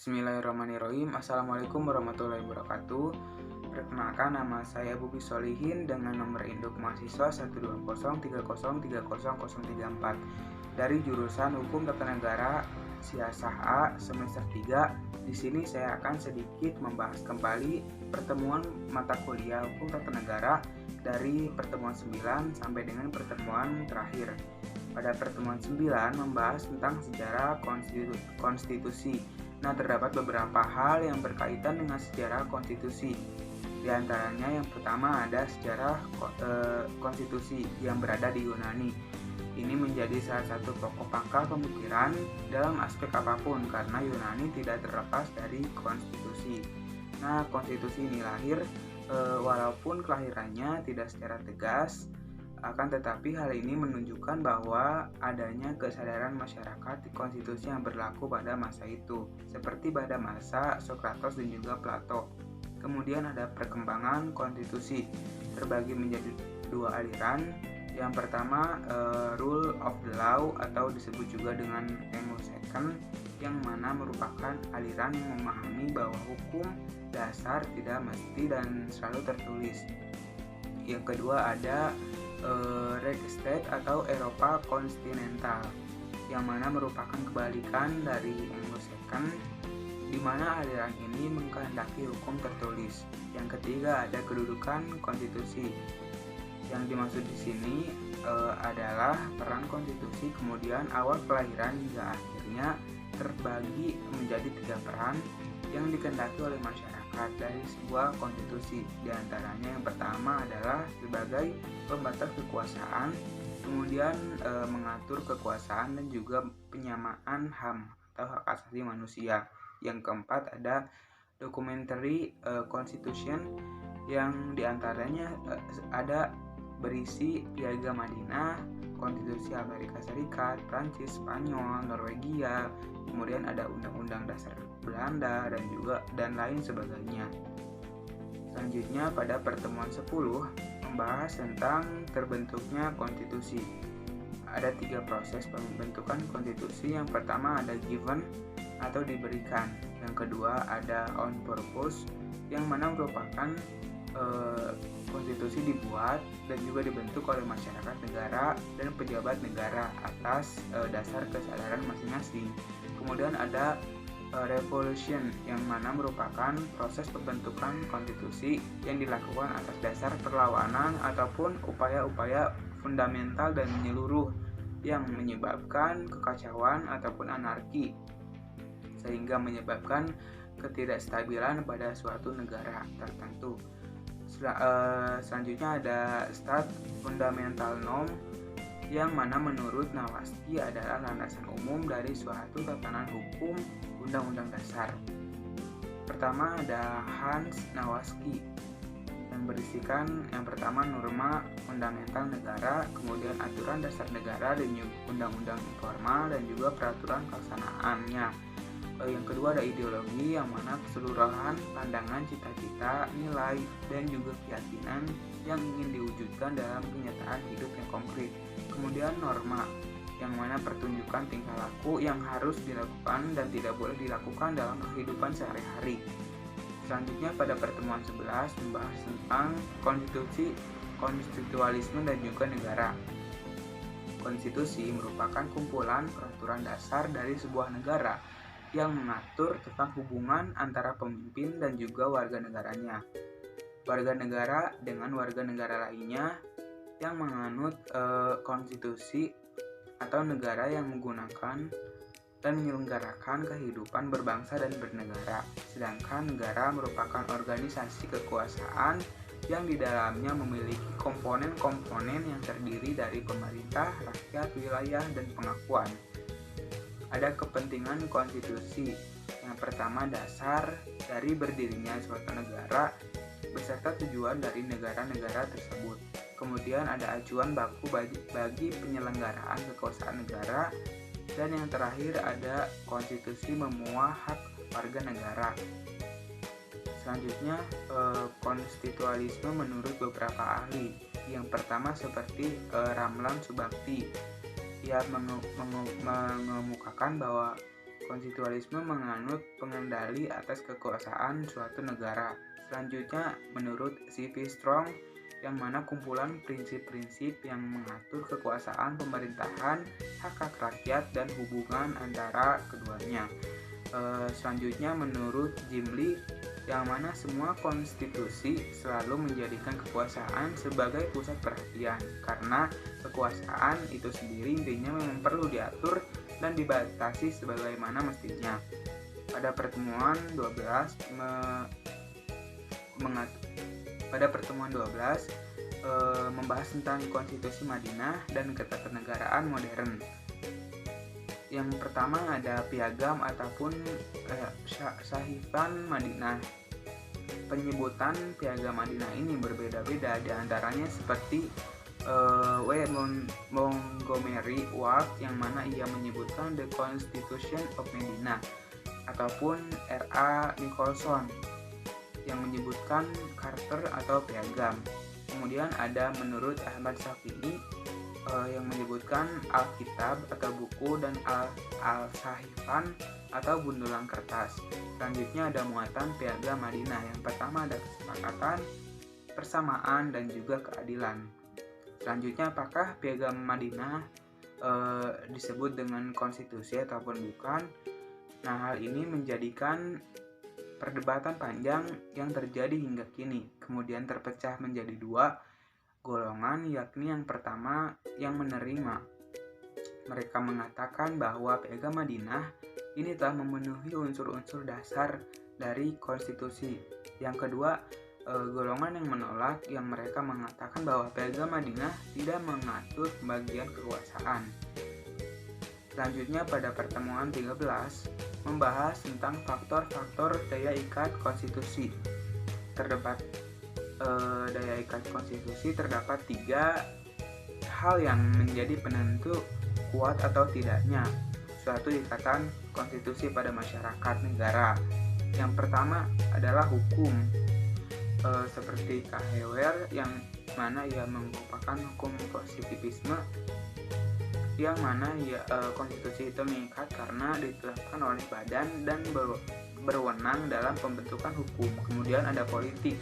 Bismillahirrahmanirrahim. Assalamualaikum warahmatullahi wabarakatuh. Perkenalkan, nama saya Bubi Solihin dengan nomor induk mahasiswa 12030303034 dari jurusan Hukum Tata Negara Siasah A semester 3. Di sini saya akan sedikit membahas kembali pertemuan mata kuliah Hukum Tata Negara dari pertemuan 9 sampai dengan pertemuan terakhir. Pada pertemuan 9 membahas tentang sejarah konstitusi. Nah, terdapat beberapa hal yang berkaitan dengan sejarah konstitusi. Di antaranya yang pertama ada sejarah konstitusi yang berada di Yunani. Ini menjadi salah satu pokok pangkal pemikiran dalam aspek apapun karena Yunani tidak terlepas dari konstitusi. Nah, konstitusi ini lahir walaupun kelahirannya tidak secara tegas, akan tetapi hal ini menunjukkan bahwa adanya kesadaran masyarakat di konstitusi yang berlaku pada masa itu, seperti pada masa Sokrates dan juga Plato. Kemudian ada perkembangan konstitusi, terbagi menjadi dua aliran. Yang pertama, rule of the law atau disebut juga dengan Anglo-Saxon, yang mana merupakan aliran yang memahami bahwa hukum dasar tidak mesti dan selalu tertulis. Yang kedua ada Reichsstaat atau Eropa kontinental, yang mana merupakan kebalikan dari Anglo-Saxon, di mana aliran ini mengkehendaki hukum tertulis. Yang ketiga ada kedudukan konstitusi. Yang dimaksud di sini adalah peran konstitusi, kemudian awal kelahiran hingga akhirnya terbagi menjadi 3 peran yang dikehendaki oleh masyarakat dari sebuah konstitusi. Di antaranya yang pertama adalah sebagai pembatas kekuasaan, kemudian mengatur kekuasaan dan juga penyamaan HAM atau hak asasi manusia. Yang keempat ada documentary constitution, yang diantaranya ada berisi Piagam Madinah, Konstitusi Amerika Serikat, Prancis, Spanyol, Norwegia, kemudian ada Undang-Undang Dasar Belanda dan lain sebagainya. Selanjutnya pada pertemuan 10 membahas tentang terbentuknya konstitusi. Ada 3 proses pembentukan konstitusi. Yang pertama ada given atau diberikan. Yang kedua ada on purpose, yang mana merupakan konstitusi dibuat dan juga dibentuk oleh masyarakat negara dan pejabat negara atas dasar kesadaran masing-masing. Kemudian ada revolution, yang mana merupakan proses pembentukan konstitusi yang dilakukan atas dasar perlawanan ataupun upaya-upaya fundamental dan menyeluruh yang menyebabkan kekacauan ataupun anarki, sehingga menyebabkan ketidakstabilan pada suatu negara tertentu. Selanjutnya ada stat fundamental norm, yang mana menurut Nawaski adalah landasan umum dari suatu tatanan hukum undang-undang dasar. Pertama ada Hans Nawaski, yang berisikan yang pertama norma fundamental negara, kemudian aturan dasar negara dan undang-undang informal dan juga peraturan pelaksanaannya. Yang kedua ada ideologi, yang mana keseluruhan pandangan, cita-cita, nilai, dan juga keyakinan yang ingin diwujudkan dalam kenyataan hidup yang konkret. Kemudian norma, yang mana pertunjukan tingkah laku yang harus dilakukan dan tidak boleh dilakukan dalam kehidupan sehari-hari. Selanjutnya pada pertemuan 11 membahas tentang konstitusi, konstitualisme dan juga negara. Konstitusi merupakan kumpulan peraturan dasar dari sebuah negara yang mengatur tentang hubungan antara pemimpin dan juga warga negaranya. Warga negara dengan warga negara lainnya yang menganut konstitusi, atau negara yang menggunakan dan menyelenggarakan kehidupan berbangsa dan bernegara. Sedangkan negara merupakan organisasi kekuasaan yang di dalamnya memiliki komponen-komponen yang terdiri dari pemerintah, rakyat, wilayah, dan pengakuan. Ada kepentingan konstitusi. Yang pertama dasar dari berdirinya suatu negara beserta tujuan dari negara-negara tersebut. Kemudian ada acuan baku bagi penyelenggaraan kekuasaan negara. Dan yang terakhir ada konstitusi memuat hak warga negara. Selanjutnya konstitualisme menurut beberapa ahli. Yang pertama seperti Ramlan Subakti, ia mengemukakan bahwa Konstitusionalisme menganut pengendali atas kekuasaan suatu negara. Selanjutnya, menurut C.V. Strong, yang mana kumpulan prinsip-prinsip yang mengatur kekuasaan pemerintahan, hak-hak rakyat, dan hubungan antara keduanya. Selanjutnya, menurut Jim Lee, yang mana semua konstitusi selalu menjadikan kekuasaan sebagai pusat perhatian, karena kekuasaan itu sendiri intinya memang perlu diatur dan dibatasi sebagaimana mestinya. Pada pertemuan 12 membahas tentang konstitusi Madinah dan ketatanegaraan modern. Yang pertama ada piagam ataupun Sahifan Madinah. Penyebutan piagam Madinah ini berbeda-beda, di antaranya seperti W. Montgomery Ward yang mana ia menyebutkan The Constitution of Medina, ataupun R.A. Nicholson yang menyebutkan Carter atau piagam. Kemudian ada menurut Ahmad Syafi'i yang menyebutkan Alkitab atau buku dan Al-Sahifan atau bundelan kertas. Selanjutnya ada muatan piagam Madinah. Yang pertama ada kesepakatan, persamaan, dan juga keadilan. Selanjutnya, apakah piagam Madinah disebut dengan konstitusi ataupun bukan? Nah, hal ini menjadikan perdebatan panjang yang terjadi hingga kini. Kemudian terpecah menjadi dua golongan, yakni yang pertama yang menerima. Mereka mengatakan bahwa piagam Madinah ini telah memenuhi unsur-unsur dasar dari konstitusi. Yang kedua, golongan yang menolak, yang mereka mengatakan bahwa piagam Madinah tidak mengatur pembagian kekuasaan. Selanjutnya pada pertemuan 13 membahas tentang faktor-faktor daya ikat konstitusi. Daya ikat konstitusi terdapat 3 hal yang menjadi penentu kuat atau tidaknya suatu ikatan konstitusi pada masyarakat negara. Yang pertama adalah hukum, seperti Hewer yang mana ia merupakan hukum positivisme, yang mana konstitusi itu mengikat karena ditetapkan oleh badan dan berwenang dalam pembentukan hukum. Kemudian ada politik,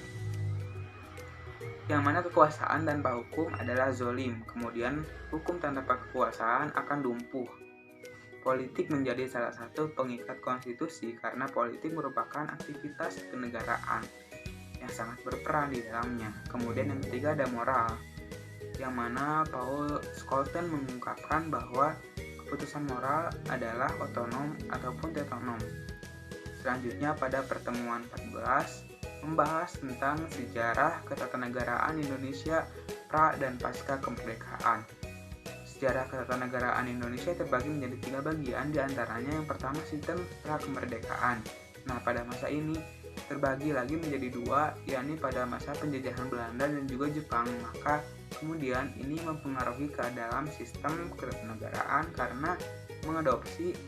yang mana kekuasaan tanpa hukum adalah zolim. Kemudian hukum tanpa kekuasaan akan lumpuh. Politik menjadi salah satu pengikat konstitusi karena politik merupakan aktivitas kenegaraan yang sangat berperan di dalamnya. Kemudian yang ketiga ada moral, yang mana Paul Scholten mengungkapkan bahwa keputusan moral adalah otonom ataupun tetonom. Selanjutnya pada pertemuan 14 membahas tentang sejarah ketatanegaraan Indonesia pra dan pasca kemerdekaan. Sejarah ketatanegaraan Indonesia terbagi menjadi 3 bagian, diantaranya yang pertama sistem pra kemerdekaan. Nah, pada masa ini terbagi lagi menjadi 2, yakni pada masa penjajahan Belanda dan juga Jepang. Maka kemudian ini mempengaruhi ke dalam sistem ketatanegaraan karena mengadopsi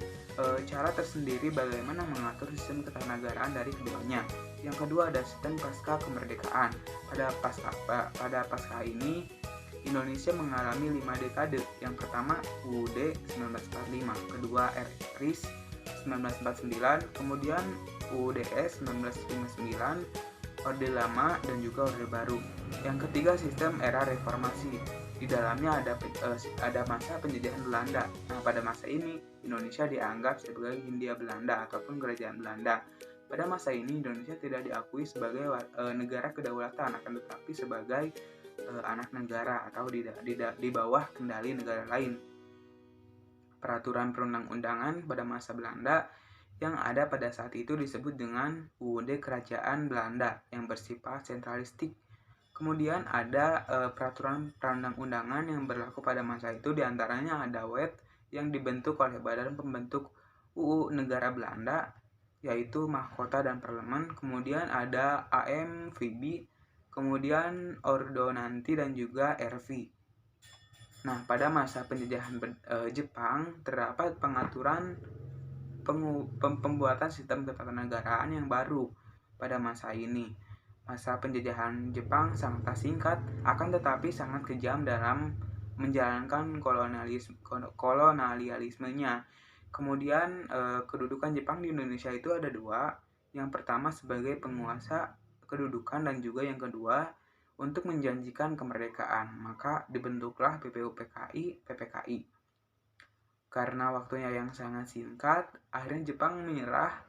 cara tersendiri bagaimana mengatur sistem ketatanegaraan dari keduanya. Yang kedua ada sistem pasca kemerdekaan. Pada pasca ini Indonesia mengalami 5 dekade. Yang pertama UUD 1945, kedua RIS 1949, kemudian UUDS 1959, Orde Lama, dan juga Orde Baru. Yang ketiga sistem era reformasi. Di dalamnya ada masa penjajahan Belanda. Nah, pada masa ini Indonesia dianggap sebagai Hindia Belanda ataupun kerajaan Belanda. Pada masa ini Indonesia tidak diakui sebagai negara kedaulatan, akan tetapi sebagai anak negara atau di bawah kendali negara lain. Peraturan perundang-undangan pada masa Belanda yang ada pada saat itu disebut dengan UUD Kerajaan Belanda yang bersifat sentralistik. Kemudian ada peraturan perundang-undangan yang berlaku pada masa itu, diantaranya ada WET yang dibentuk oleh badan pembentuk UU Negara Belanda, yaitu Mahkota dan Parlemen. Kemudian ada AMVB, kemudian Ordonansi dan juga RV. Nah, pada masa penjajahan Jepang terdapat pengaturan pembuatan sistem ketatanegaraan yang baru pada masa ini. Masa penjajahan Jepang sangat singkat, akan tetapi sangat kejam dalam menjalankan kolonialismenya, Kemudian kedudukan Jepang di Indonesia itu ada dua. Yang pertama sebagai penguasa kedudukan dan juga yang kedua untuk menjanjikan kemerdekaan. Maka dibentuklah PPKI. Karena waktunya yang sangat singkat, akhirnya Jepang menyerah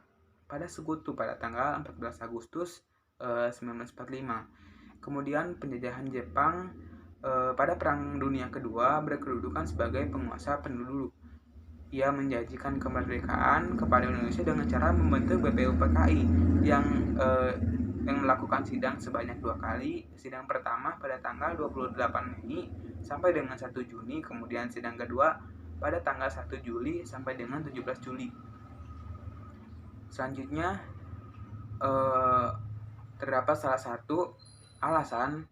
pada Sekutu pada tanggal 14 Agustus 1945. Kemudian penjajahan Jepang pada Perang Dunia Kedua berkedudukan sebagai penguasa penduduk. Ia menjanjikan kemerdekaan kepada Indonesia dengan cara membentuk BPUPKI yang melakukan sidang sebanyak 2 kali. Sidang pertama pada tanggal 28 Mei sampai dengan 1 Juni, kemudian sidang kedua pada tanggal 1 Juli sampai dengan 17 Juli. Selanjutnya terdapat salah satu alasan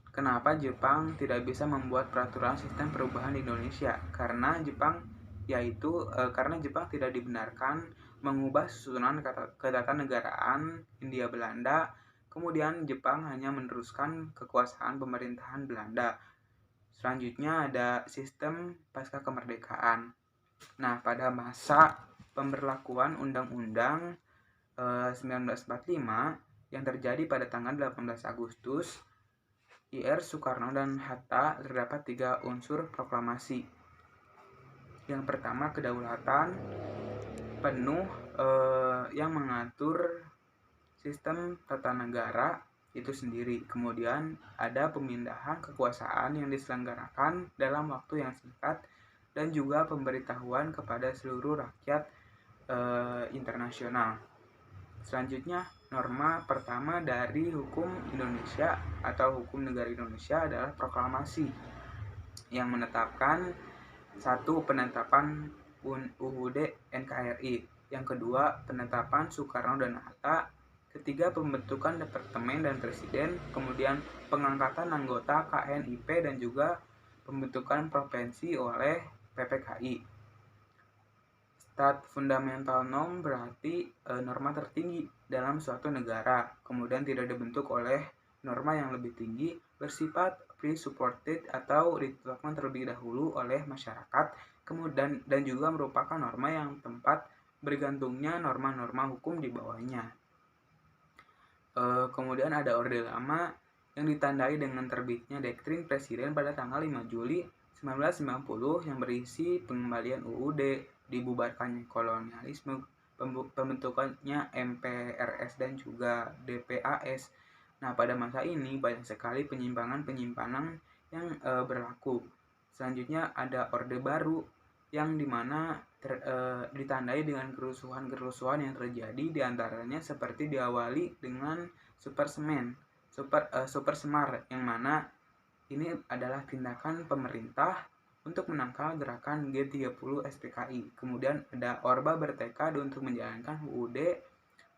kenapa Jepang tidak bisa membuat peraturan sistem perubahan di Indonesia, karena Jepang tidak dibenarkan mengubah susunan ketatanegaraan Hindia Belanda. Kemudian Jepang hanya meneruskan kekuasaan pemerintahan Belanda. Selanjutnya ada sistem pasca kemerdekaan. Nah, pada masa pemberlakuan Undang-Undang 1945 yang terjadi pada tanggal 18 Agustus, Ir Soekarno dan Hatta, terdapat 3 unsur proklamasi. Yang pertama, kedaulatan penuh yang mengatur sistem tata negara itu sendiri. Kemudian ada pemindahan kekuasaan yang diselenggarakan dalam waktu yang singkat dan juga pemberitahuan kepada seluruh rakyat internasional. Selanjutnya, norma pertama dari hukum Indonesia atau hukum negara Indonesia adalah proklamasi yang menetapkan satu, penetapan UUD NKRI. Yang kedua, penetapan Soekarno dan Hatta. Ketiga, pembentukan departemen dan presiden. Kemudian pengangkatan anggota KNIP dan juga pembentukan provinsi oleh PPKI. Stat fundamental norm berarti norma tertinggi dalam suatu negara. Kemudian tidak dibentuk oleh norma yang lebih tinggi, bersifat pre-supported atau ditetapkan terlebih dahulu oleh masyarakat, kemudian dan juga merupakan norma yang tempat bergantungnya norma-norma hukum di bawahnya. Kemudian ada Orde Lama yang ditandai dengan terbitnya Doktrin Presiden pada tanggal 5 Juli 1990 yang berisi pengembalian UUD, dibubarkannya kolonialisme, pembentukannya MPRS dan juga DPAS. Nah, pada masa ini banyak sekali penyimpangan yang berlaku. Selanjutnya ada Orde Baru yang dimana ditandai dengan kerusuhan yang terjadi, diantaranya seperti diawali dengan Super Semar, yang mana ini adalah tindakan pemerintah untuk menangkal gerakan G30 SPKI. Kemudian ada Orba bertekad untuk menjalankan UUD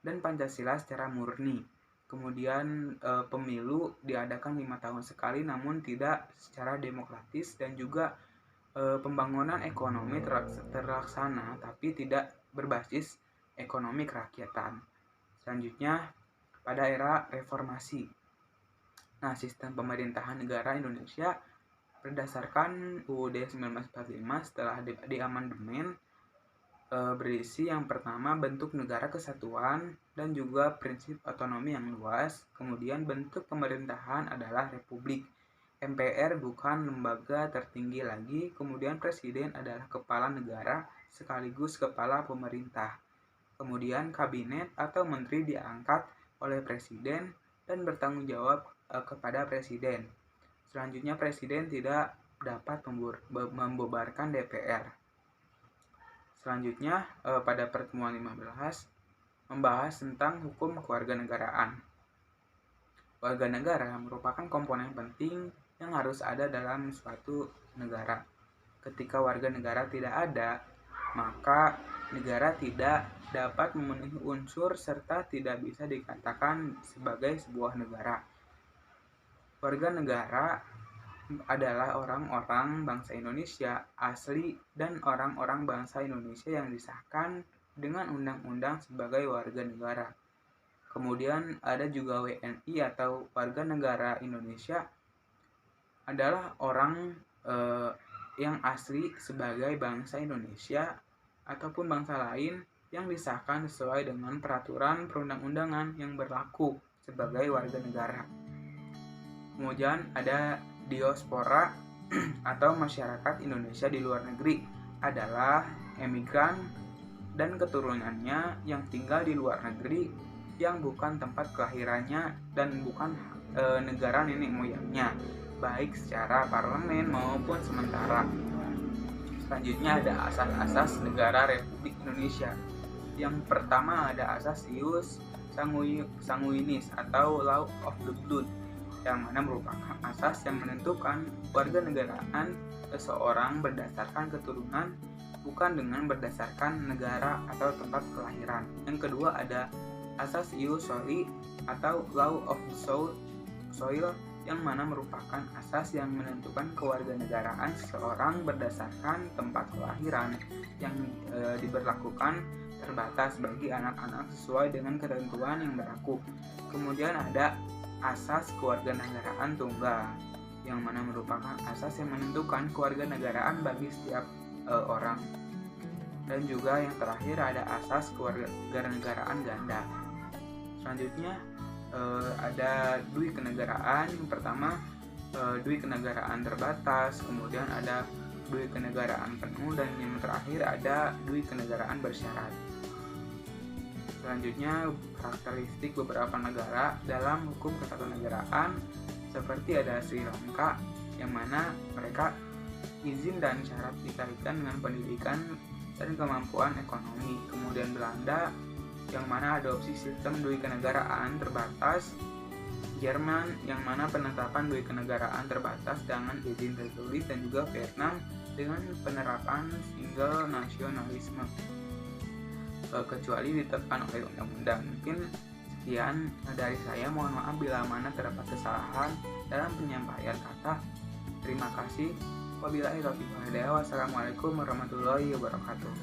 dan Pancasila secara murni. Kemudian pemilu diadakan 5 tahun sekali namun tidak secara demokratis, dan juga pembangunan ekonomi terlaksana tapi tidak berbasis ekonomi kerakyatan. Selanjutnya pada era reformasi. Nah, sistem pemerintahan negara Indonesia berdasarkan UUD 1945 setelah diamandemen berisi yang pertama bentuk negara kesatuan dan juga prinsip otonomi yang luas. Kemudian bentuk pemerintahan adalah republik. MPR bukan lembaga tertinggi lagi. Kemudian presiden adalah kepala negara sekaligus kepala pemerintah. Kemudian kabinet atau menteri diangkat oleh presiden dan bertanggung jawab kepada presiden. Selanjutnya presiden tidak dapat membubarkan DPR. Selanjutnya pada pertemuan 15 membahas tentang hukum kewarganegaraan. Warga negara merupakan komponen penting yang harus ada dalam suatu negara. Ketika warga negara tidak ada, maka negara tidak dapat memenuhi unsur serta tidak bisa dikatakan sebagai sebuah negara. Warga negara adalah orang-orang bangsa Indonesia asli dan orang-orang bangsa Indonesia yang disahkan dengan undang-undang sebagai warga negara. Kemudian ada juga WNI atau warga negara Indonesia, adalah orang yang asli sebagai bangsa Indonesia ataupun bangsa lain yang disahkan sesuai dengan peraturan perundang-undangan yang berlaku sebagai warga negara. Kemudian ada diaspora atau masyarakat Indonesia di luar negeri adalah emigran dan keturunannya yang tinggal di luar negeri yang bukan tempat kelahirannya dan bukan negara nenek moyangnya, baik secara parlemen maupun sementara. Selanjutnya ada asas-asas negara Republik Indonesia. Yang pertama ada asas ius sanguinis atau law of the blood, yang mana merupakan asas yang menentukan warga negaraan seseorang berdasarkan keturunan, bukan dengan berdasarkan negara atau tempat kelahiran. Yang kedua ada asas ius soli atau law of the soil, yang mana merupakan asas yang menentukan kewarganegaraan seseorang berdasarkan tempat kelahiran yang diberlakukan terbatas bagi anak-anak sesuai dengan ketentuan yang berlaku. Kemudian ada asas kewarganegaraan tunggal, yang mana merupakan asas yang menentukan kewarganegaraan bagi setiap orang. Dan juga yang terakhir ada asas kewarganegaraan ganda. Selanjutnya ada dui kenegaraan. Yang pertama dui kenegaraan terbatas, kemudian ada dui kenegaraan penuh, dan yang terakhir ada dui kenegaraan bersyarat. Selanjutnya karakteristik beberapa negara dalam hukum ketatanegaraan, seperti ada Sri Lanka yang mana mereka izin dan syarat dikaitkan dengan pendidikan dan kemampuan ekonomi. Kemudian Belanda yang mana adopsi sistem dui kenegaraan terbatas. Jerman yang mana penetapan dui kenegaraan terbatas dengan izin tertulis, dan juga Vietnam dengan penerapan single nasionalisme kecuali ditetapkan oleh undang-undang. Mungkin sekian dari saya, mohon maaf bila mana terdapat kesalahan dalam penyampaian kata. Terima kasih. Wabillahi taufiq wal hidayah. Wassalamualaikum warahmatullahi wabarakatuh.